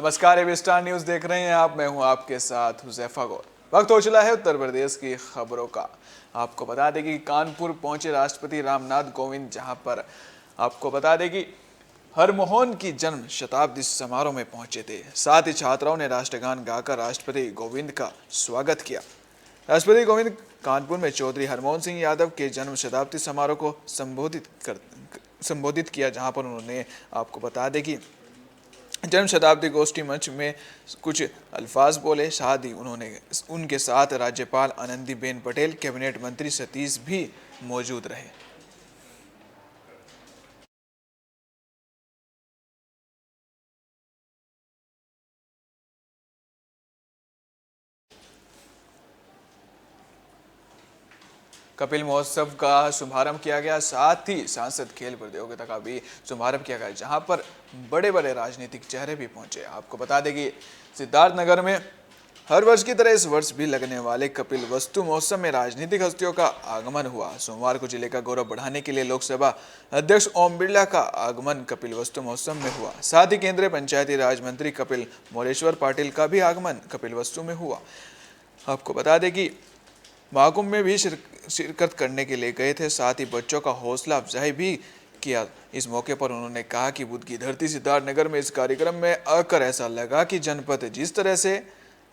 नमस्कार, AB star news देख रहे हैं आप। मैं हूं आपके साथ हुजैफा गौर। वक्त हो चला है उत्तर प्रदेश की खबरों का। आपको बता दें कि कानपुर पहुंचे राष्ट्रपति रामनाथ कोविंद, जहां पर आपको बता दें कि हरमोहन की जन्म शताब्दी समारोह में पहुंचे थे। साथ ही छात्राओं ने राष्ट्रगान गाकर राष्ट्रपति कोविंद का स्वागत किया। राष्ट्रपति कोविंद कानपुर में चौधरी हरमोहन सिंह यादव के जन्म शताब्दी समारोह को संबोधित किया, जहां पर उन्होंने आपको बता दें कि जन्म शताब्दी गोष्ठी मंच में कुछ अल्फाज बोले। साथ ही उनके साथ राज्यपाल आनंदीबेन पटेल, कैबिनेट मंत्री सतीश भी मौजूद रहे। कपिल महोत्सव का शुभारंभ किया गया। साथ ही सांसद खेल प्रतियोगिता का भी शुभारंभ किया गया, जहां पर बड़े बड़े राजनीतिक चेहरे भी पहुंचे। आपको बता दें कि सिद्धार्थनगर में हर वर्ष की तरह इस वर्ष भी लगने वाले कपिल वस्तु महोत्सव में राजनीतिक हस्तियों का आगमन हुआ। सोमवार को जिले का गौरव बढ़ाने के लिए लोकसभा अध्यक्ष ओम बिरला का आगमन कपिल वस्तु महोत्सव में हुआ। साथ ही केंद्रीय पंचायती राज मंत्री कपिल मोरेश्वर पाटिल का भी आगमन कपिल वस्तु में हुआ। आपको बता दें कि महाकुंभ में भी शिरकत करने के लिए गए थे। साथ ही बच्चों का हौसला अफजाई भी किया। इस मौके पर उन्होंने कहा कि बुद्ध की धरती सिद्धार्थनगर में इस कार्यक्रम में आकर ऐसा लगा कि जनपद जिस तरह से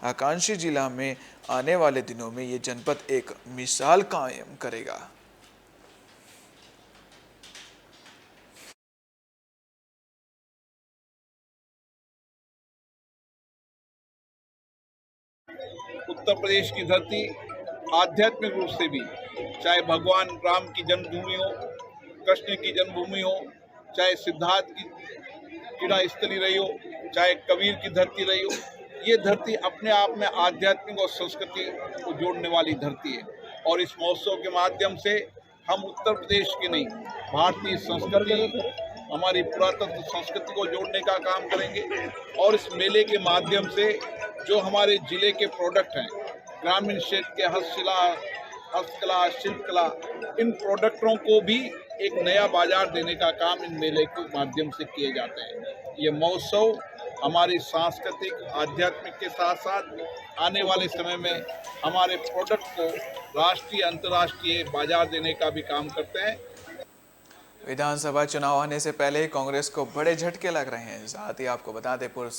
आकांक्षी जिला में आने वाले दिनों में ये जनपद एक मिसाल कायम करेगा। उत्तर प्रदेश की धरती आध्यात्मिक रूप से भी, चाहे भगवान राम की जन्मभूमि हो, कृष्ण की जन्मभूमि हो, चाहे सिद्धार्थ की क्रीड़ा स्थली रही हो, चाहे कबीर की धरती रही हो, ये धरती अपने आप में आध्यात्मिक और संस्कृति को जोड़ने वाली धरती है। और इस महोत्सव के माध्यम से हम उत्तर प्रदेश की नहीं, भारतीय संस्कृति, हमारी पुरातत्व संस्कृति को जोड़ने का काम करेंगे। और इस मेले के माध्यम से जो हमारे जिले के प्रोडक्ट हैं, ग्रामीण क्षेत्र के हस्तकला, शिल्पकला, इन प्रोडक्टों को भी एक नया बाजार देने का काम इन मेले के माध्यम से किए जाते हैं। ये महोत्सव हमारी सांस्कृतिक, आध्यात्मिक के साथ साथ आने वाले समय में हमारे प्रोडक्ट को राष्ट्रीय, अंतर्राष्ट्रीय बाजार देने का भी काम करते हैं। विधानसभा चुनाव आने से पहले ही कांग्रेस को बड़े झटके लग रहे हैं। साथ ही आपको बता दें पूर्व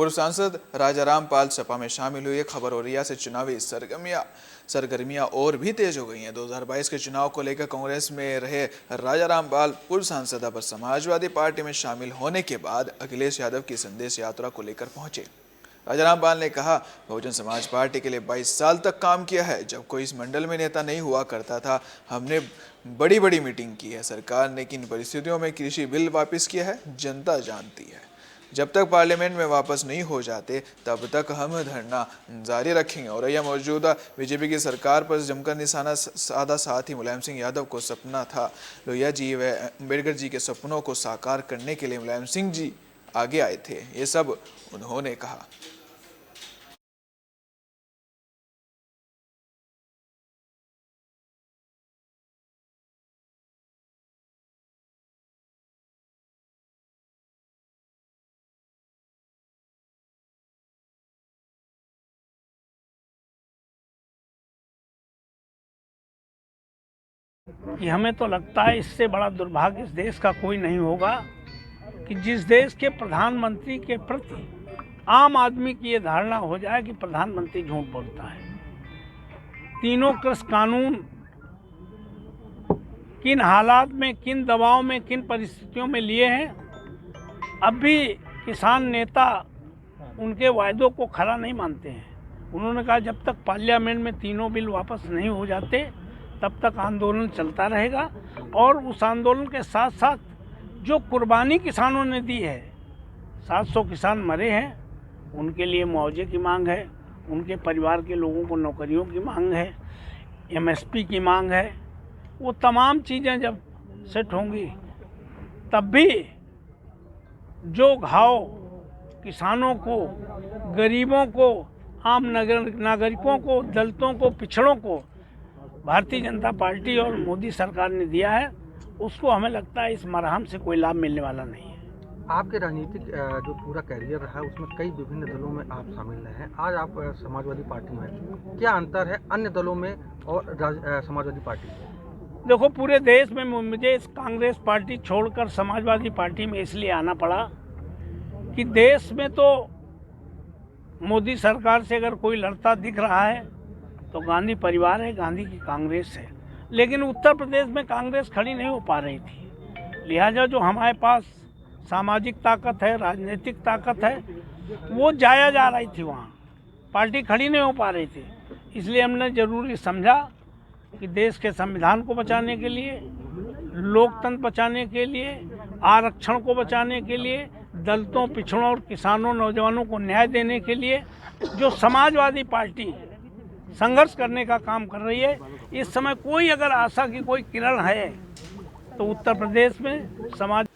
सांसद राजा रामपाल सपा में शामिल हुए। खबर हो रही है से चुनावी सरगर्मियां और भी तेज हो गई हैं। 2022 के चुनाव को लेकर कांग्रेस में रहे राजा रामपाल पूर्व सांसद अब समाजवादी पार्टी में शामिल होने के बाद अखिलेश यादव की संदेश यात्रा को लेकर पहुंचे। राजा रामपाल ने कहा, बहुजन समाज पार्टी के लिए 22 साल तक काम किया है। जब कोई इस मंडल में नेता नहीं हुआ करता था, हमने बड़ी बड़ी मीटिंग की है। सरकार ने किन परिस्थितियों में कृषि बिल वापस किया है, जनता जानती है। जब तक पार्लियामेंट में वापस नहीं हो जाते, तब तक हम धरना जारी रखेंगे। और यह मौजूदा बीजेपी की सरकार पर जमकर निशाना साधा। साथ ही मुलायम सिंह यादव को सपना था लोहिया जी व अम्बेडकर जी के सपनों को साकार करने के लिए मुलायम सिंह जी आगे आए थे, ये सब उन्होंने कहा। कि हमें तो लगता है इससे बड़ा दुर्भाग्य इस देश का कोई नहीं होगा कि जिस देश के प्रधानमंत्री के प्रति आम आदमी की ये धारणा हो जाए कि प्रधानमंत्री झूठ बोलता है। तीनों कृषि कानून किन हालात में, किन दबाव में, किन परिस्थितियों में लिए हैं, अब भी किसान नेता उनके वायदों को खरा नहीं मानते हैं। उन्होंने कहा जब तक पार्लियामेंट में तीनों बिल वापस नहीं हो जाते, तब तक आंदोलन चलता रहेगा। और उस आंदोलन के साथ साथ जो कुर्बानी किसानों ने दी है, 700 किसान मरे हैं, उनके लिए मुआवजे की मांग है, उनके परिवार के लोगों को नौकरियों की मांग है, एमएसपी की मांग है। वो तमाम चीज़ें जब सेट होंगी, तब भी जो घाव किसानों को, गरीबों को, आम नागरिकों को, दलितों को, पिछड़ों को भारतीय जनता पार्टी और मोदी सरकार ने दिया है, उसको हमें लगता है इस मरहम से कोई लाभ मिलने वाला नहीं है। आपके राजनीतिक जो पूरा कैरियर रहा है उसमें कई विभिन्न दलों में आप शामिल रहे हैं। आज आप समाजवादी पार्टी में हैं। क्या अंतर है अन्य दलों में और समाजवादी पार्टी में? देखो, पूरे देश में मुझे इस कांग्रेस पार्टी छोड़कर समाजवादी पार्टी में इसलिए आना पड़ा कि देश में तो मोदी सरकार से अगर कोई लड़ता दिख रहा है तो गांधी परिवार है, गांधी की कांग्रेस है। लेकिन उत्तर प्रदेश में कांग्रेस खड़ी नहीं हो पा रही थी। लिहाजा जो हमारे पास सामाजिक ताकत है, राजनीतिक ताकत है, वो जाया जा रही थी, वहाँ पार्टी खड़ी नहीं हो पा रही थी। इसलिए हमने ज़रूरी समझा कि देश के संविधान को बचाने के लिए, लोकतंत्र बचाने के लिए, आरक्षण को बचाने के लिए, दलितों, पिछड़ों और किसानों, नौजवानों को न्याय देने के लिए जो समाजवादी पार्टी संघर्ष करने का काम कर रही है, इस समय कोई अगर आशा की कोई किरण है तो उत्तर प्रदेश में समाज।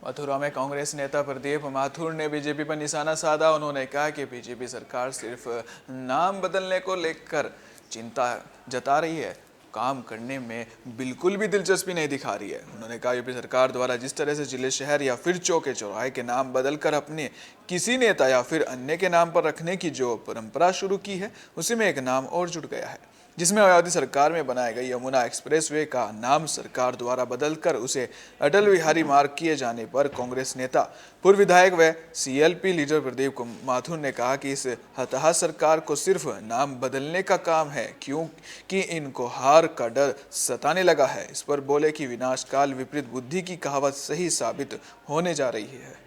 मथुरा में कांग्रेस नेता प्रदीप माथुर ने बीजेपी पर निशाना साधा। उन्होंने कहा कि बीजेपी सरकार सिर्फ नाम बदलने को लेकर चिंता जता रही है, काम करने में बिल्कुल भी दिलचस्पी नहीं दिखा रही है। उन्होंने कहा यूपी सरकार द्वारा जिस तरह से जिले, शहर या फिर चौके चौराहे के नाम बदलकर अपने किसी नेता या फिर अन्य के नाम पर रखने की जो परंपरा शुरू की है, उसी में एक नाम और जुड़ गया है, जिसमें अयोध्या सरकार में बनाए गए यमुना एक्सप्रेसवे का नाम सरकार द्वारा बदलकर उसे अटल बिहारी मार्ग किए जाने पर कांग्रेस नेता, पूर्व विधायक व सीएलपी लीडर प्रदीप माथुर ने कहा कि इस हताहत सरकार को सिर्फ नाम बदलने का काम है, क्योंकि इनको हार का डर सताने लगा है। इस पर बोले कि विनाशकाल विपरीत बुद्धि की कहावत सही साबित होने जा रही है।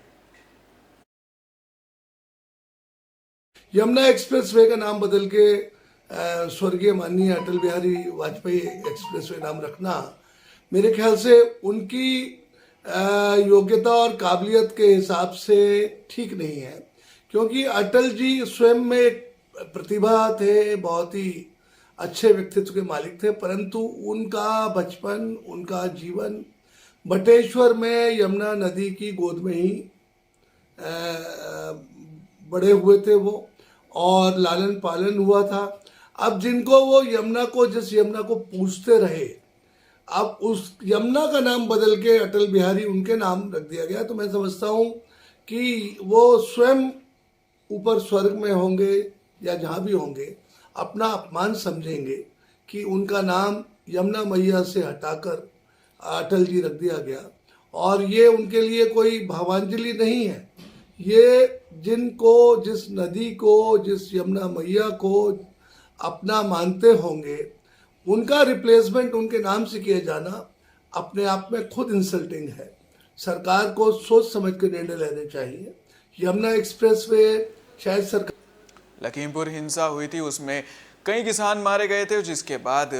यमुना एक्सप्रेसवे का नाम बदल के स्वर्गीय माननीय अटल बिहारी वाजपेयी एक्सप्रेसवे नाम रखना मेरे ख्याल से उनकी योग्यता और काबिलियत के हिसाब से ठीक नहीं है, क्योंकि अटल जी स्वयं में एक प्रतिभा थे, बहुत ही अच्छे व्यक्तित्व के मालिक थे, परंतु उनका बचपन, उनका जीवन बटेश्वर में यमुना नदी की गोद में ही बड़े हुए थे वो, और लालन पालन हुआ था। अब जिनको वो यमुना को, जिस यमुना को पूजते रहे, अब उस यमुना का नाम बदल के अटल बिहारी उनके नाम रख दिया गया, तो मैं समझता हूँ कि वो स्वयं ऊपर स्वर्ग में होंगे या जहाँ भी होंगे, अपना अपमान समझेंगे कि उनका नाम यमुना मैया से हटाकर अटल जी रख दिया गया। और ये उनके लिए कोई भावांजलि नहीं है, ये जिनको, जिस नदी को, जिस यमुना मैया को अपना मानते होंगे, उनका रिप्लेसमेंट उनके नाम से किया जाना अपने आप में खुद इंसल्टिंग है। सरकार को सोच समझ कर निर्णय लेने चाहिए। यमुना एक्सप्रेसवे शायद सरकार। लखीमपुर हिंसा हुई थी, उसमें कई किसान मारे गए थे, जिसके बाद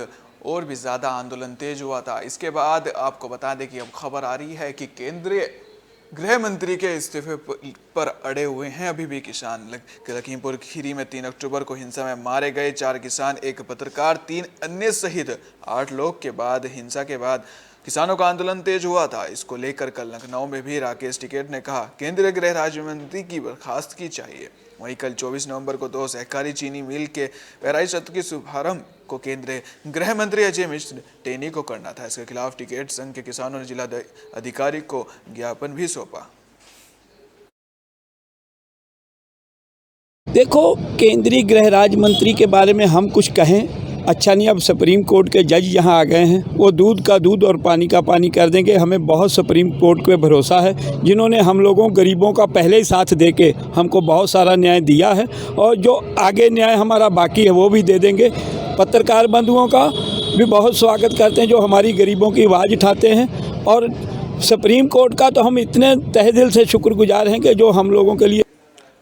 और भी ज़्यादा आंदोलन तेज हुआ था। इसके बाद आपको बता दें कि अब खबर आ रही है कि केंद्रीय गृह मंत्री के इस्तीफे पर अड़े हुए हैं अभी भी किसान। लखीमपुर खीरी में 3 अक्टूबर को हिंसा में मारे गए 4 किसान, एक पत्रकार, 3 अन्य सहित 8 लोग के बाद हिंसा के बाद किसानों का आंदोलन तेज हुआ था। इसको लेकर कल लखनऊ में भी राकेश टिकैत ने कहा केंद्रीय गृह राज्य मंत्री की बर्खास्तगी चाहिए। वहीं कल 24 नवंबर को 2 सहकारी चीनी मिल के पेराई सत्र की शुभारंभ को केंद्रीय गृह मंत्री अजय मिश्र टेनी को करना था। इसके खिलाफ टिकैत संघ के किसानों ने जिला अधिकारी को ज्ञापन भी सौंपा। देखो, केंद्रीय गृह राज्य मंत्री के बारे में हम कुछ कहें अच्छा नहीं। अब सुप्रीम कोर्ट के जज यहाँ आ गए हैं, वो दूध का दूध और पानी का पानी कर देंगे। हमें बहुत सुप्रीम कोर्ट पे भरोसा है, जिन्होंने हम लोगों गरीबों का पहले ही साथ दे के हमको बहुत सारा न्याय दिया है, और जो आगे न्याय हमारा बाकी है वो भी दे देंगे। पत्रकार बंधुओं का भी बहुत स्वागत करते हैं जो हमारी गरीबों की आवाज़ उठाते हैं, और सुप्रीम कोर्ट का तो हम इतने तहे दिल से शुक्रगुजार हैं कि जो हम लोगों के लिए।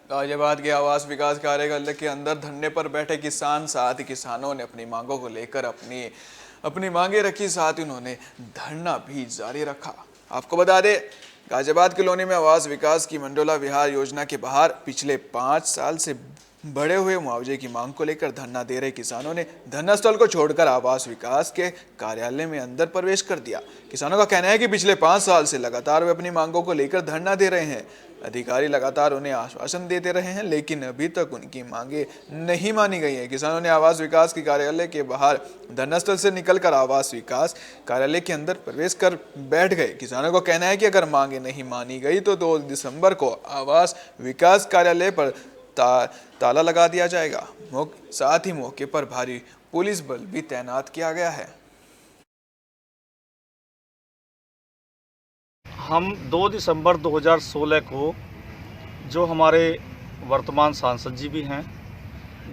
गाजियाबाद के आवास विकास कार्यालय के अंदर धरने पर बैठे किसान, साथ ही किसानों ने अपनी मांगों को लेकर अपनी मांगे रखी, साथ ही उन्होंने धरना भी जारी रखा। आपको बता दें, गाजियाबाद कॉलोनी में आवास विकास की मंडोला विहार योजना के बाहर पिछले 5 साल से बढ़े हुए मुआवजे की मांग को लेकर धरना दे रहे किसानों ने धरना स्थल को छोड़कर आवास विकास के कार्यालय में अंदर प्रवेश कर दिया। किसानों का कहना है कि पिछले 5 साल से लगातार वे अपनी मांगों को लेकर धरना दे रहे हैं। अधिकारी लगातार उन्हें आश्वासन देते रहे हैं, लेकिन अभी तक उनकी मांगे नहीं मानी गई है। किसानों ने आवास विकास के कार्यालय के बाहर धरनास्थल से निकलकर आवास विकास कार्यालय के अंदर प्रवेश कर बैठ गए। किसानों का कहना है कि अगर मांगे नहीं मानी गई तो 2 दिसंबर को आवास विकास कार्यालय पर ताला लगा दिया जाएगा। साथ ही मौके पर भारी पुलिस बल भी तैनात किया गया है। हम 2 दिसंबर 2016 को जो हमारे वर्तमान सांसद जी भी हैं,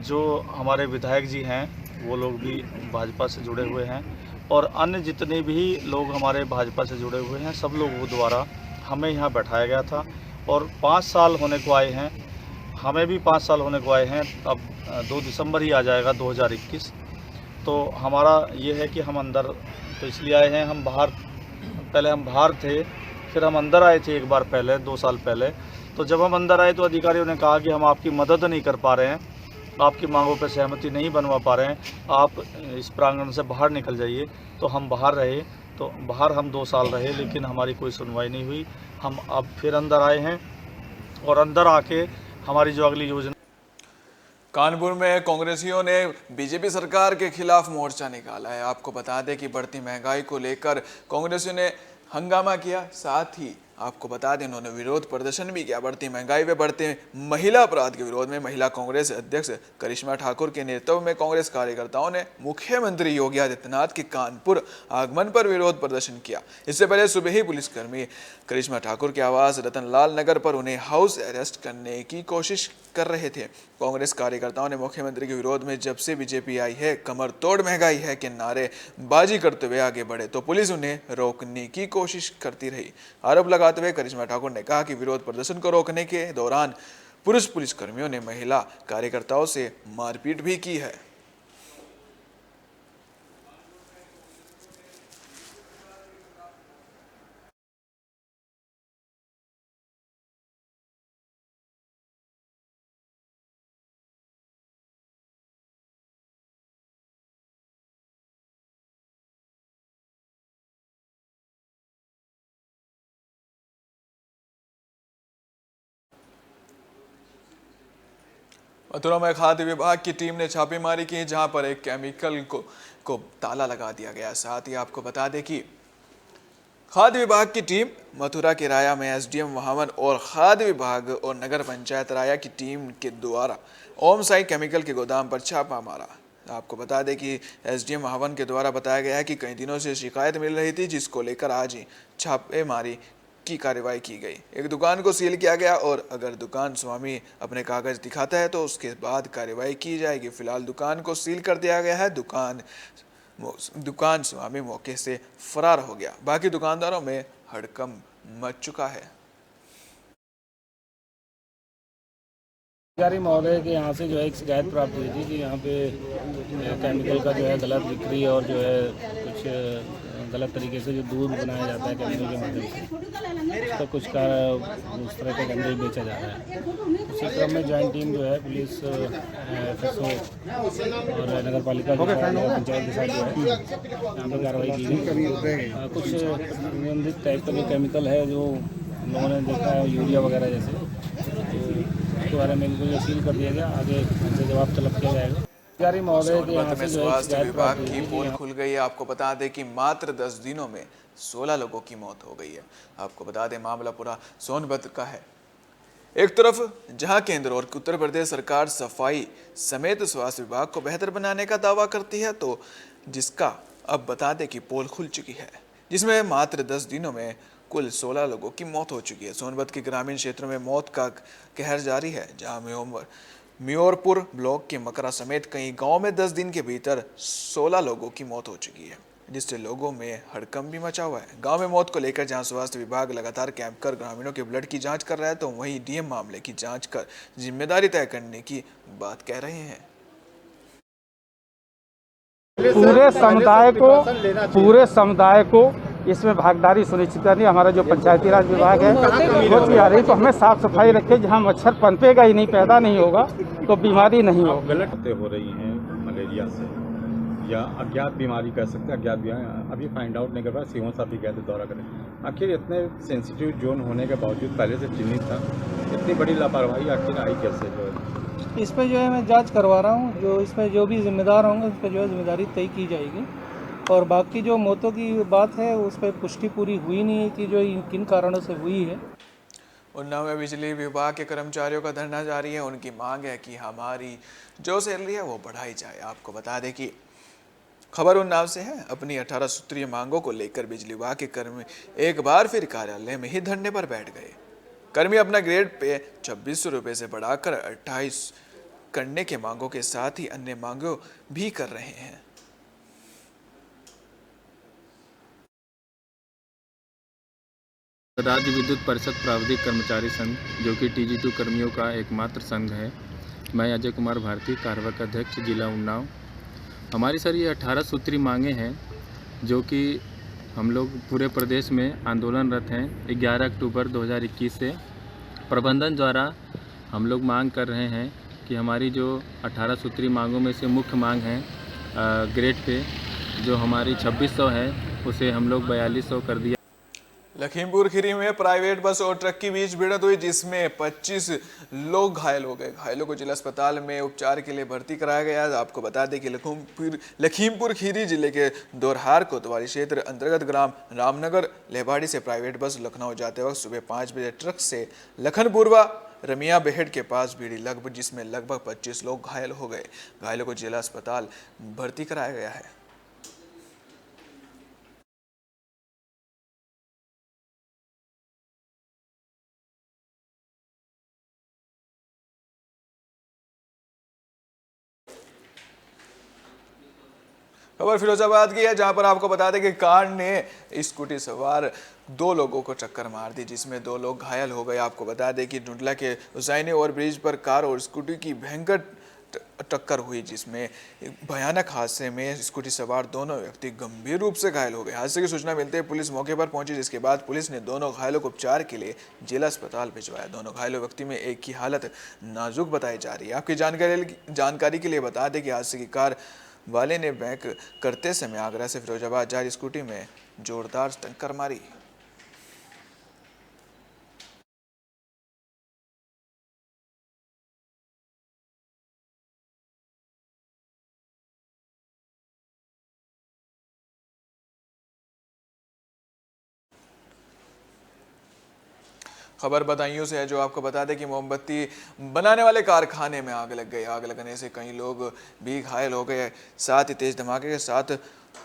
जो हमारे विधायक जी हैं, वो लोग भी भाजपा से जुड़े हुए हैं और अन्य जितने भी लोग हमारे भाजपा से जुड़े हुए हैं, सब लोगों द्वारा हमें यहाँ बैठाया गया था और 5 साल होने को आए हैं। हमें भी 5 साल होने को आए हैं। अब 2 दिसंबर ही आ जाएगा 2021। तो हमारा ये है कि हम अंदर तो इसलिए आए हैं, हम पहले हम बाहर थे, फिर हम अंदर आए थे एक बार पहले 2 साल पहले। तो जब हम अंदर आए तो अधिकारियों ने कहा कि हम आपकी मदद नहीं कर पा रहे हैं, आपकी मांगों पर सहमति नहीं बनवा पा रहे हैं, आप इस प्रांगण से बाहर निकल जाइए। तो हम बाहर रहे, तो बाहर हम 2 साल रहे, लेकिन हमारी कोई सुनवाई नहीं हुई। हम अब फिर अंदर आए हैं और अंदर आके हमारी जो अगली योजना। कानपुर में कांग्रेसियों ने बीजेपी सरकार के खिलाफ मोर्चा निकाला है। आपको बता दें कि बढ़ती महंगाई को लेकर कांग्रेसियों ने हंगामा किया, साथ ही आपको बता दें उन्होंने विरोध प्रदर्शन भी किया। बढ़ती महंगाई व बढ़ते महिला अपराध के विरोध में महिला कांग्रेस अध्यक्ष करिश्मा ठाकुर के नेतृत्व में कांग्रेस कार्यकर्ताओं ने मुख्यमंत्री योगी आदित्यनाथ के कानपुर आगमन पर विरोध प्रदर्शन किया। इससे पहले सुबह ही पुलिसकर्मी करिश्मा ठाकुर के आवास रतनलाल नगर पर उन्हें हाउस अरेस्ट करने की कोशिश कर रहे थे। कांग्रेस कार्यकर्ताओं ने मुख्यमंत्री के विरोध में जब से बीजेपी आई है कमर तोड़ महंगाई है के नारेबाजी करते हुए आगे बढ़े तो पुलिस उन्हें रोकने की कोशिश करती रही। आरोप लगाते हुए करिश्मा ठाकुर ने कहा कि विरोध प्रदर्शन को रोकने के दौरान पुलिसकर्मियों ने महिला कार्यकर्ताओं से मारपीट भी की है। मथुरा में खाद्य विभाग की टीम ने छापेमारी की, जहां पर एक केमिकल को ताला लगा दिया गया। साथ ही आपको बता दें कि खाद्य विभाग की टीम मथुरा के राया में एसडीएम वहावन और खाद्य विभाग और नगर पंचायत राया की टीम के द्वारा ओम साई केमिकल के गोदाम पर छापा मारा। आपको बता दें कि एसडीएम वहावन के द्वारा बताया गया है कि कई दिनों से शिकायत मिल रही थी, जिसको लेकर आज ही छापेमारी की कार्रवाई की गई। एक दुकान को सील किया गया और अगर दुकान स्वामी अपने कागज दिखाता है तो उसके बाद कार्रवाई की जाएगी। फिलहाल दुकान को सील कर दिया गया है। दुकान स्वामी मौके से फरार हो गया। बाकी दुकानदारों में हड़कंप मच चुका है। अधिकारी महोदय के यहाँ से जो है एक शिकायत प्राप्त हुई थी कि यहाँ पे केमिकल का जो है गलत बिक्री और जो है कुछ गलत तरीके से जो दूध बनाया जाता है केमिकल के माध्यम से, उसका कुछ उस तरह का गंदगी बेचा जा रहा है। उसी क्रम में ज्वाइंट टीम जो है पुलिस, FSO और नगर पालिका पंचायत के साथ जो है यहाँ पर कार्रवाई की गई। कुछ निबंधित टाइप का जो केमिकल है जो लोगों ने देखा है यूरिया वगैरह जैसे, तो उसके बारे में इनको जो सील कर दिया गया। आगे इनसे जवाब तलब किया जाएगा। सोनभद्र में स्वास्थ्य विभाग की पोल खुल गई है। आपको बता दें कि मात्र 10 दिनों में 16 लोगों की मौत हो गई है। आपको बता दें मामला पूरा सोनभद्र का है। एक तरफ जहां केंद्र और उत्तर प्रदेश सरकार सफाई समेत स्वास्थ्य विभाग को बेहतर बनाने का दावा करती है, तो जिसका अब बता दें कि पोल खुल चुकी है, जिसमें मात्र 10 दिनों में कुल 16 लोगों की मौत हो चुकी है। सोनभद्र के ग्रामीण क्षेत्रों में मौत का कहर जारी है, जहां म्योरपुर ब्लॉक के मकरा समेत कई गांव में 10 दिन के भीतर 16 लोगों की मौत हो चुकी है, जिससे लोगों में हड़कंप भी मचा हुआ है। गांव में मौत को लेकर जहां स्वास्थ्य विभाग लगातार कैंप कर ग्रामीणों के ब्लड की जांच कर रहा है, तो वहीं डीएम मामले की जांच कर जिम्मेदारी तय करने की बात कह रहे हैं। पूरे समुदाय को इसमें भागीदारी सुनिश्चित करनी हमारा जो पंचायती राज विभाग है वो आ रही, तो हमें साफ सफाई रखे। जहाँ मच्छर पनपेगा ही नहीं, पैदा नहीं होगा, तो बीमारी नहीं होगी। गलत हो रही हैं मलेरिया से या अज्ञात बीमारी कह सकते हैं। अज्ञात बीमारी अभी फाइंड आउट नहीं कर पाया। सीएम साहब भी गए थे दौरा करें, आखिर इतने सेंसिटिव जोन होने के बावजूद पहले से चिन्हित था, इतनी बड़ी लापरवाही आखिर आई कैसे? जो है इस पर जो है मैं जांच करवा रहा हूँ, जो इसमें जो भी जिम्मेदार होंगे उस पर जो है जिम्मेदारी तय की जाएगी। और बाकी जो मौतों की बात है उस पर पुष्टि पूरी हुई नहीं है कि जो किन कारणों से हुई है। उन्नाव में बिजली विभाग के कर्मचारियों का धरना जारी है। उनकी मांग है कि हमारी जो सैलरी है वो बढ़ाई जाए। आपको बता दें कि खबर उन्नाव से है। अपनी 18 सूत्रीय मांगों को लेकर बिजली विभाग के कर्मी एक बार फिर कार्यालय में ही धरने पर बैठ गए। कर्मी अपना ग्रेड पे 2600 रुपये से बढ़ाकर 28 करने के मांगों के साथ ही अन्य मांगों भी कर रहे हैं। राज्य विद्युत परिषद प्राविधिक कर्मचारी संघ, जो कि TG2 कर्मियों का एकमात्र संघ है। मैं अजय कुमार भारती, कार्यवाहक अध्यक्ष जिला उन्नाव। हमारी सर ये 18 सूत्री मांगे हैं, जो कि हम लोग पूरे प्रदेश में आंदोलनरत हैं। 11 अक्टूबर 2021 से प्रबंधन द्वारा हम लोग मांग कर रहे हैं कि हमारी जो 18 सूत्री मांगों में से मुख्य मांग है ग्रेड पे जो हमारी 2600 है उसे हम लोग 4200 कर दिया। लखीमपुर खीरी में प्राइवेट बस और ट्रक की बीच भिड़ंत हुई, जिसमें 25 लोग घायल हो गए। घायलों को जिला अस्पताल में उपचार के लिए भर्ती कराया गया। आपको बता दें कि लखीमपुर खीरी जिले के दोरहार कोतवाली क्षेत्र अंतर्गत ग्राम रामनगर लेबाड़ी से प्राइवेट बस लखनऊ जाते वक्त सुबह 5 बजे ट्रक से लखनपुरवा रमिया बेहड़ के पास भिड़ी, जिसमें लगभग 25 लोग घायल हो गए। घायलों को जिला अस्पताल भर्ती कराया गया है। खबर फिरोजाबाद की है, जहां पर आपको बता दें कि कार ने स्कूटी सवार 2 लोगों को टक्कर मार दी, जिसमें 2 लोग घायल हो गए। आपको बता दें कि डुंडला के हुसैनी ओवरब्रिज पर कार और स्कूटी की भयंकर टक्कर हुई, जिसमें भयानक हादसे में स्कूटी सवार दोनों व्यक्ति गंभीर रूप से घायल हो गए। हादसे की सूचना मिलते ही पुलिस मौके पर पहुंची, जिसके बाद पुलिस ने दोनों घायलों को उपचार के लिए जिला अस्पताल भिजवाया। दोनों घायलों व्यक्ति में एक की हालत नाजुक बताई जा रही है। आपकी जानकारी के लिए बता दें कि हादसे की कार वाले ने बैक करते समय आगरा से फिरोजाबाद जा रही स्कूटी में जोरदार टक्कर मारी। खबर बदायूं से है, जो आपको बता दें कि मोमबत्ती बनाने वाले कारखाने में आग लग गई। आग लगने से कई लोग भी घायल हो गए। साथ ही तेज धमाके के साथ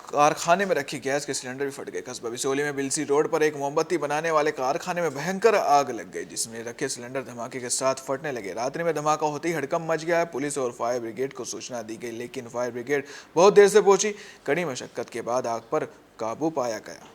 कारखाने में रखी गैस के सिलेंडर भी फट गए। कस्बा बिसोली में बिलसी रोड पर एक मोमबत्ती बनाने वाले कारखाने में भयंकर आग लग गई, जिसमें रखे सिलेंडर धमाके के साथ फटने लगे। रात्रि में धमाका होते ही हड़कंप मच गया है। पुलिस और फायर ब्रिगेड को सूचना दी गई, लेकिन फायर ब्रिगेड बहुत देर से पहुंची। कड़ी मशक्कत के बाद आग पर काबू पाया गया।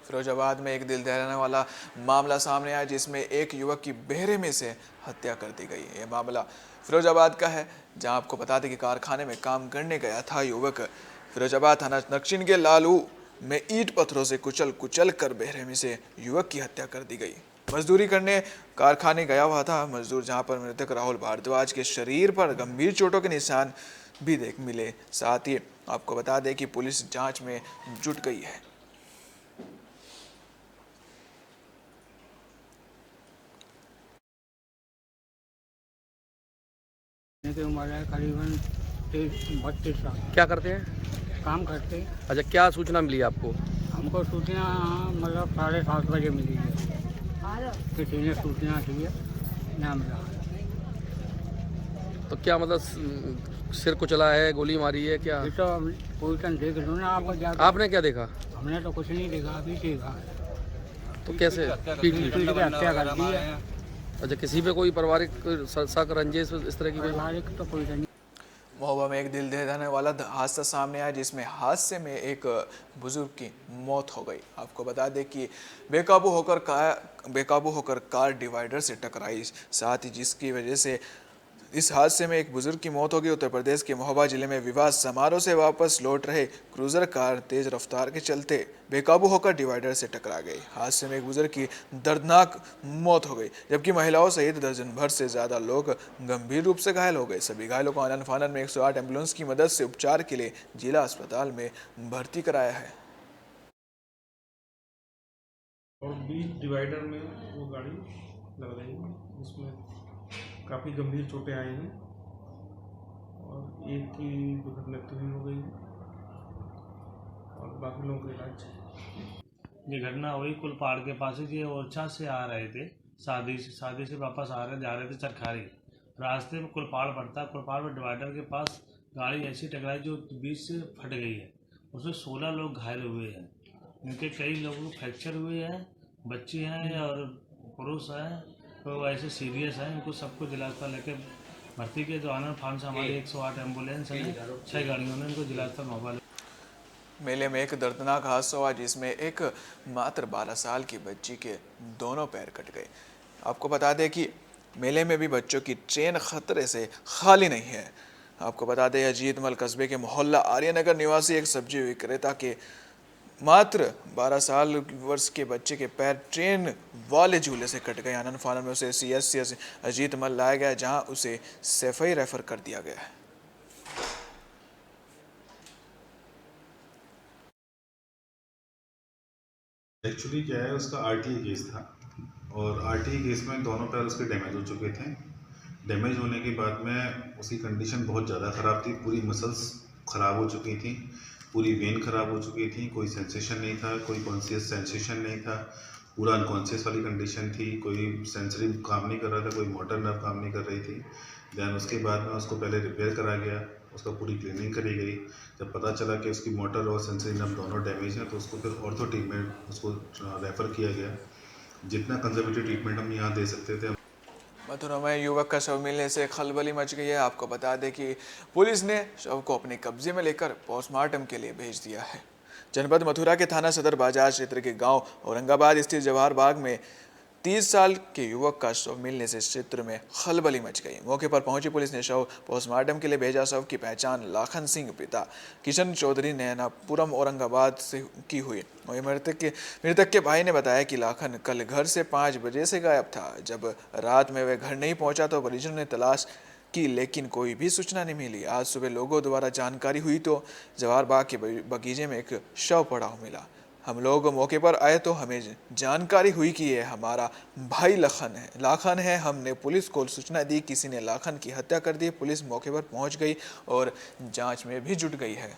फिरोजाबाद में एक दिल दहलाने वाला मामला सामने आया, जिसमें एक युवक की बेहरे में से हत्या कर दी गई। ये मामला फिरोजाबाद का है, जहां आपको बता दें कि कारखाने में काम करने गया था युवक। फिरोजाबाद थाना दक्षिण के लालू में ईंट पत्थरों से कुचल कर बेहरे में से युवक की हत्या कर दी गई। मजदूरी करने कारखाने गया हुआ था मजदूर, जहां पर मृतक राहुल भारद्वाज के शरीर पर गंभीर चोटों के निशान भी मिले। साथ ही आपको बता दें कि पुलिस जांच में जुट गई है। की उम्र है करीबन 32 साल। क्या करते हैं? काम करते हैं। अच्छा, क्या सूचना मिली आपको? हमको सूचना मतलब 7:30 बजे मिली है, किसी ने सूचना दी है, ना मिला। तो क्या मतलब सिर को चला है, गोली मारी है क्या? ये तो पोजीशन देख लो ना आप। आपने क्या देखा? हमने तो कुछ नहीं देखा, अभी देखा। तो कैसे पीट ली? हत्या कर दी है। अच्छा, किसी पे कोई पारिवारिक शक रंजिश इस तरह की पारिवारिक तो कोई नहीं। महोबा में एक दिल दहलाने वाला हादसा सामने आया, जिसमें हादसे में एक बुजुर्ग की मौत हो गई। आपको बता दें कि बेकाबू होकर कार डिवाइडर से टकराई, साथ ही जिसकी वजह से इस हादसे में एक बुजुर्ग की मौत हो गई। उत्तर प्रदेश के महोबा जिले में विवाह समारोह से वापस लौट रहे क्रूजर कार तेज रफ्तार के चलते बेकाबू होकर डिवाइडर से टकरा गई। हादसे में एक बुजुर्ग की दर्दनाक मौत हो गई, जबकि महिलाओं सहित दर्जन भर से ज्यादा लोग गंभीर रूप से घायल हो गए। सभी घायलों को आनन फानन में 108 एम्बुलेंस की मदद से उपचार के लिए जिला अस्पताल में भर्ती कराया है। और बीच डिवाइडर में वो गाड़ी लग रही है, जिसमें काफ़ी गंभीर चोटें आई हैं और एक की दुर्घटना मृत्यु भी हो गई है और बाकी लोगों का इलाज। ये घटना हुई कुलपाड़ के पास ही, ये ओरछा से आ रहे थे, शादी से वापस जा रहे थे चरखारी। रास्ते में कुलपाड़ पड़ता है, कुलपाड़ में डिवाइडर के पास गाड़ी ऐसी टकराई जो बीच से फट गई है। उसमें 16 लोग घायल हुए हैं, इनके कई लोगों को फ्रैक्चर हुए हैं, बच्चे हैं और पुरुष हैं, तो ऐसे सीरियस हैं। इनको सबको जिला अस्पताल लेके भर्ती किया। जो आनंद फान से हमारी 108 एम्बुलेंस है, 6 गाड़ियों ने इनको जिला अस्पताल मोबाइल। मेले में एक दर्दनाक हादसा हुआ जिसमें एक मात्र 12 साल की बच्ची के दोनों पैर कट गए। आपको बता दें कि मेले में भी बच्चों की ट्रेन खतरे से खाली नहीं है। आपको बता दें अजीतमल कस्बे के मोहल्ला आर्यनगर निवासी एक सब्जी विक्रेता के मात्र 12 वर्ष के बच्चे के पैर ट्रेन वाले झूले से कट गए। आनंद फानन में उसे CSC अजीतमल लाया गया, जहां उसे सैफई रेफर कर दिया गया है। एक्चुअली क्या है, उसका RTA केस था और RTA केस में दोनों पैर उसके डैमेज हो चुके थे। डैमेज होने के बाद में उसकी कंडीशन बहुत ज़्यादा ख़राब थी, पूरी मसल्स ख़राब हो चुकी थी, पूरी वेन ख़राब हो चुकी थी, कोई सेंसेशन नहीं था, कोई कॉन्शियस सेंसेशन नहीं था, पूरा अनकॉन्शियस वाली कंडीशन थी, कोई सेंसरी काम नहीं कर रहा था, कोई मोटर नर्व काम नहीं कर रही थी। दैन उसके बाद में उसको पहले रिपेयर करा गया, उसका पूरी क्लीनिंग करी गई। जब पता चला कि उसकी मोटर और सेंसरी नर्व दोनों डैमेज हैं, तो उसको फिर ऑर्थो ट्रीटमेंट उसको रेफ़र किया गया। जितना कंजर्वेटिव ट्रीटमेंट हम यहाँ दे सकते थे। मथुरा में युवक का शव मिलने से खलबली मच गई है। आपको बता दें कि पुलिस ने शव को अपने कब्जे में लेकर पोस्टमार्टम के लिए भेज दिया है। जनपद मथुरा के थाना सदर बाजार क्षेत्र के गांव औरंगाबाद स्थित जवाहर बाग में 30 साल के युवक का शव मिलने से क्षेत्र में खलबली मच गई। मौके पर पहुंची पुलिस ने शव पोस्टमार्टम के लिए भेजा। शव की पहचान लाखन सिंह पिता किशन चौधरी नैनापुरम औरंगाबाद से की हुई। वहीं मृतक के भाई ने बताया कि लाखन कल घर से 5 बजे से गायब था। जब रात में वह घर नहीं पहुंचा तो परिजनों ने तलाश की, लेकिन कोई भी सूचना नहीं मिली। आज सुबह लोगों द्वारा जानकारी हुई तो जवाहर बाग के बगीचे में एक शव पड़ा हुआ मिला। हम लोग मौके पर आए तो हमें जानकारी हुई कि ये हमारा भाई लाखन है। हमने पुलिस को सूचना दी, किसी ने लाखन की हत्या कर दी। पुलिस मौके पर पहुंच गई और जांच में भी जुट गई है।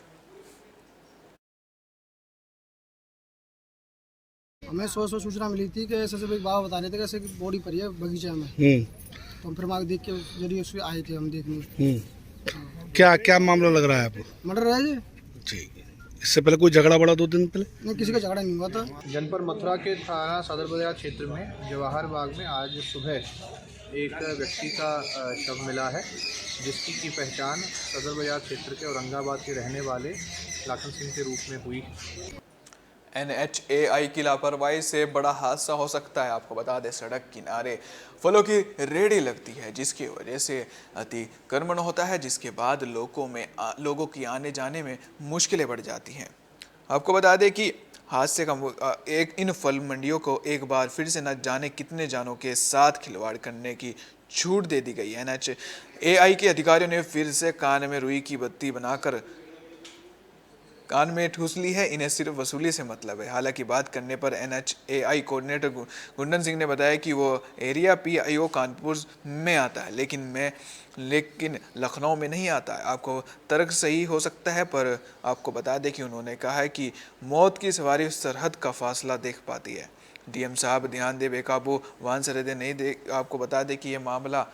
हमें सूचना मिली थी कि ऐसे एक बाबा बता रहे थे कि ऐसे बॉडी पड़ी है बगीचे में, तो फिर वहाँ देख के जरिए उसमें आए थे हम देखने। क्या मामला लग रहा है आपको? मर्डर है जी। इससे पहले कोई झगड़ा बड़ा 2 दिन पहले? नहीं, किसी का झगड़ा नहीं हुआ था। जनपद मथुरा के थाना सदर बाजार क्षेत्र में जवाहर बाग में आज सुबह एक व्यक्ति का शव मिला है, जिसकी की पहचान सदर बाजार क्षेत्र के औरंगाबाद के रहने वाले लाखन सिंह के रूप में हुई। NHAI की लापरवाही से बड़ा हादसा हो सकता है। आपको बता दें सड़क किनारे फलों की रेहड़ी लगती है, जिसकी वजह से अतिक्रमण होता है, जिसके बाद लोगों की आने जाने में मुश्किलें बढ़ जाती हैं। आपको बता दें कि हादसे का इन फल मंडियों को एक बार फिर से न जाने कितने जानों के साथ खिलवाड़ करने की छूट दे दी गई। NHAI के अधिकारियों ने फिर से कान में रुई की बत्ती बनाकर कान में ठूस ली है। इन्हें सिर्फ वसूली से मतलब है। हालांकि बात करने पर NHAI कोऑर्डिनेटर गुंडन सिंह ने बताया कि वो एरिया PIO कानपुर में आता है, लेकिन लखनऊ में नहीं आता है। आपको तर्क सही हो सकता है, पर आपको बता दें कि उन्होंने कहा है कि मौत की सवारी सरहद का फासला देख पाती है। DM साहब ध्यान दे, बेकाबू वाहन सरहदें नहीं दे। आपको बता दें कि ये मामला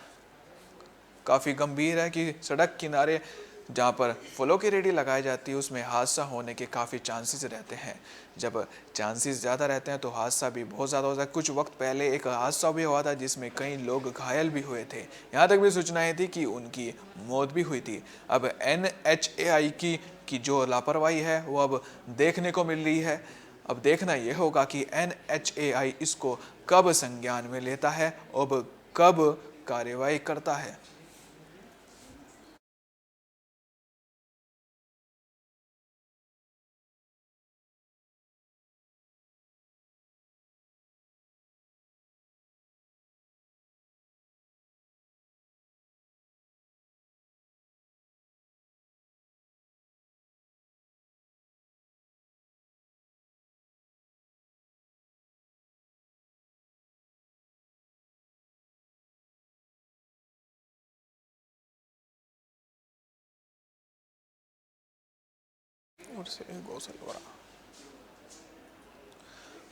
काफ़ी गंभीर है कि सड़क किनारे जहाँ पर फलों की रेहड़ी लगाई जाती है उसमें हादसा होने के काफ़ी चांसेस रहते हैं। जब चांसेस ज़्यादा रहते हैं तो हादसा भी बहुत ज़्यादा होता है। कुछ वक्त पहले एक हादसा भी हुआ था जिसमें कई लोग घायल भी हुए थे। यहाँ तक भी सूचनाएं थी कि उनकी मौत भी हुई थी। अब NHAI की जो लापरवाही है वो अब देखने को मिल रही है। अब देखना ये होगा कि NHAI इसको कब संज्ञान में लेता है और कब कार्रवाई करता है।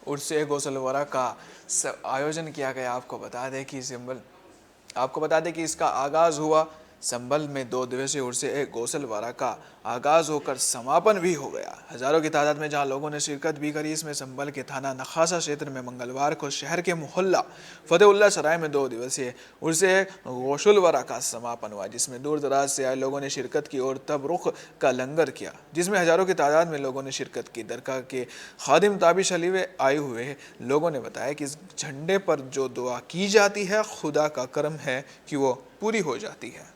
उर्से गोसलवाड़ा का आयोजन किया गया। आपको बता दें कि इसका आगाज़ हुआ संबल में 2 दिवसीय उर्से गोसलवाड़ा का आगाज़ होकर समापन भी हो गया। हजारों की तादाद में जहां लोगों ने शिरकत भी करी। इसमें संबल के थाना नखासा क्षेत्र में मंगलवार को शहर के मोहल्ला फतेहुल्ला सराय में 2 दिवसीय उर्से गोसलवाड़ा का समापन हुआ, जिसमें दूर दराज से आए लोगों ने शिरकत की और तब रुख का लंगर किया, जिसमें हजारों की तादाद में लोगों ने शिरकत की। दरगाह के खादिम ताबिश अली में आए हुए लोगों ने बताया कि इस झंडे पर जो दुआ की जाती है, खुदा का करम है कि वो पूरी हो जाती है।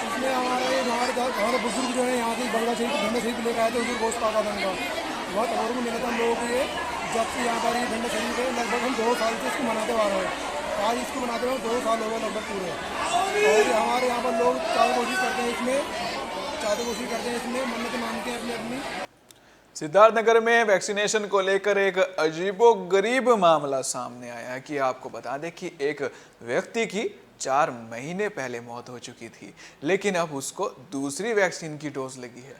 इसमें हमारे बुजुर्ग जो है यहाँ से बगड़ा शहीद झंडा शहीद लेकर आए थे, उधर गोश्त आता था उनका बहुत और को मिला था हम लोगों को। ये जब से यहाँ पर ये झंडा शहीद है, लगभग हम 2 साल से इसको मनाते आ रहे हैं। आज इसको मनाते हुए 2 साल हो गए लगभग पूरे। और हमारे यहाँ पर लोग चाहे कोशिश करते हैं इसमें मन्नत मानते हैं अपनी। सिद्धार्थनगर में वैक्सीनेशन को लेकर एक अजीबोगरीब मामला सामने आया है कि आपको बता दें कि एक व्यक्ति की 4 महीने पहले मौत हो चुकी थी, लेकिन अब उसको दूसरी वैक्सीन की डोज लगी है।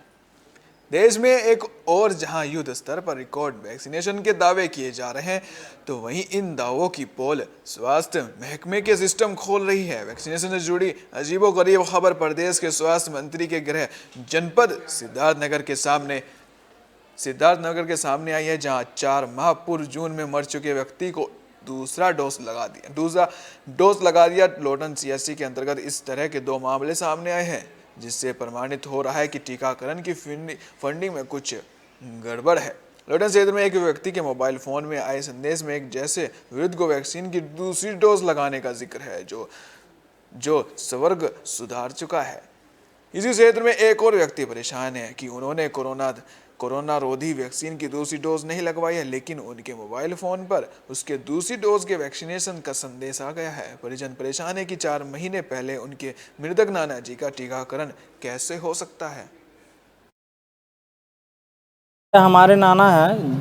देश में एक और जहां युद्ध स्तर पर रिकॉर्ड वैक्सीनेशन के दावे किए जा रहे हैं, तो वहीं इन दावों की पोल स्वास्थ्य महकमे के सिस्टम खोल रही है। वैक्सीनेशन से जुड़ी अजीबोगरीब खबर प्रदेश के स्वास्थ्य मंत्री के गृह जनपद सिद्धार्थनगर के सामने आई है, जहां 4 माह पूर्व जून में मर चुके व्यक्ति को दूसरा डोज लगा दिया। लोटन सीएससी के अंतर्गत इस तरह के 2 मामले सामने आए हैं, जिससे प्रमाणित हो रहा है कि टीकाकरण की फंडिंग में कुछ गड़बड़ है। लोटन क्षेत्र में एक व्यक्ति के मोबाइल फोन में आए संदेश में एक जैसे वृद्ध को वैक्सीन की दूसरी डोज लगाने का जिक्र है, जो स्वर्ग सुधार चुका है। इसी क्षेत्र में एक और व्यक्ति परेशान है कि उन्होंने कोरोना रोधी वैक्सीन की दूसरी डोज नहीं लगवाई है, लेकिन उनके मोबाइल फोन पर उसके दूसरी डोज के वैक्सीनेशन का संदेश आ गया है। परिजन परेशान है कि 4 महीने पहले उनके मृतक नाना जी का टीकाकरण कैसे हो सकता है। हमारे नाना हैं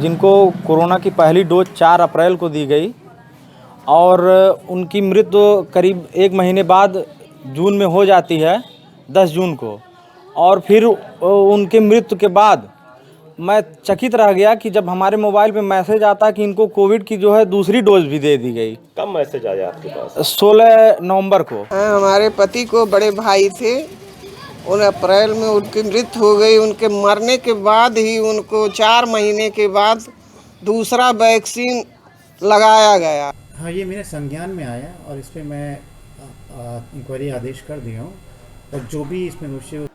जिनको कोरोना की पहली डोज 4 अप्रैल को दी गई और उनकी मृत्यु करीब 1 महीने बाद जून में हो जाती है, 10 जून को। और फिर उनके मृत्यु के बाद मैं चकित रह गया कि जब हमारे मोबाइल पे मैसेज आता कि इनको कोविड की जो है दूसरी डोज भी दे दी गई। कब मैसेज आया आपके पास? 16 नवंबर को। हमारे पति को बड़े भाई थे, उन अप्रैल में उनकी मृत्यु हो गई। उनके मरने के बाद ही उनको 4 महीने के बाद दूसरा वैक्सीन लगाया गया। हाँ, ये मेरे संज्ञान में आया और इस पर मैं इंक्वायरी आदेश कर दिया हूँ और जो भी इसमें दोषी।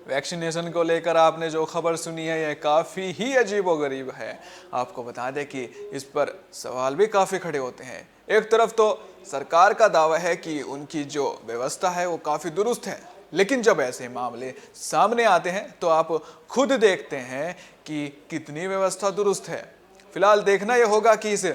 वैक्सीनेशन को लेकर आपने जो खबर सुनी है, यह काफ़ी ही अजीबोगरीब है। आपको बता दें कि इस पर सवाल भी काफ़ी खड़े होते हैं। एक तरफ तो सरकार का दावा है कि उनकी जो व्यवस्था है वो काफ़ी दुरुस्त है, लेकिन जब ऐसे मामले सामने आते हैं तो आप खुद देखते हैं कि कितनी व्यवस्था दुरुस्त है। फिलहाल देखना यह होगा कि इस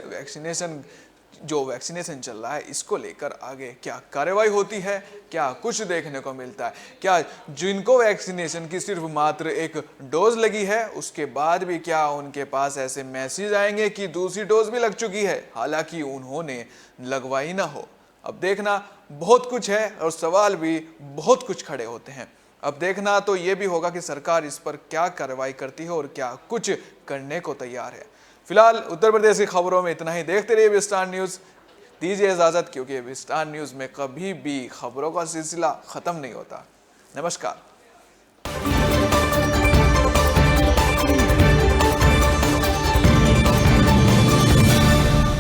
वैक्सीनेशन चल रहा है, इसको लेकर आगे क्या कार्रवाई होती है, क्या कुछ देखने को मिलता है। क्या जिनको वैक्सीनेशन की सिर्फ मात्र एक डोज लगी है, उसके बाद भी क्या उनके पास ऐसे मैसेज आएंगे कि दूसरी डोज भी लग चुकी है, हालांकि उन्होंने लगवाई ना हो। अब देखना बहुत कुछ है और सवाल भी बहुत कुछ खड़े होते हैं। अब देखना तो ये भी होगा कि सरकार इस पर क्या कार्रवाई करती है और क्या कुछ करने को तैयार है। फिलहाल उत्तर प्रदेश की खबरों में इतना ही। देखते रहिए विस्तार न्यूज़। दीजिए इजाज़त, क्योंकि विस्तार न्यूज़ में कभी भी खबरों का सिलसिला ख़त्म नहीं होता। नमस्कार।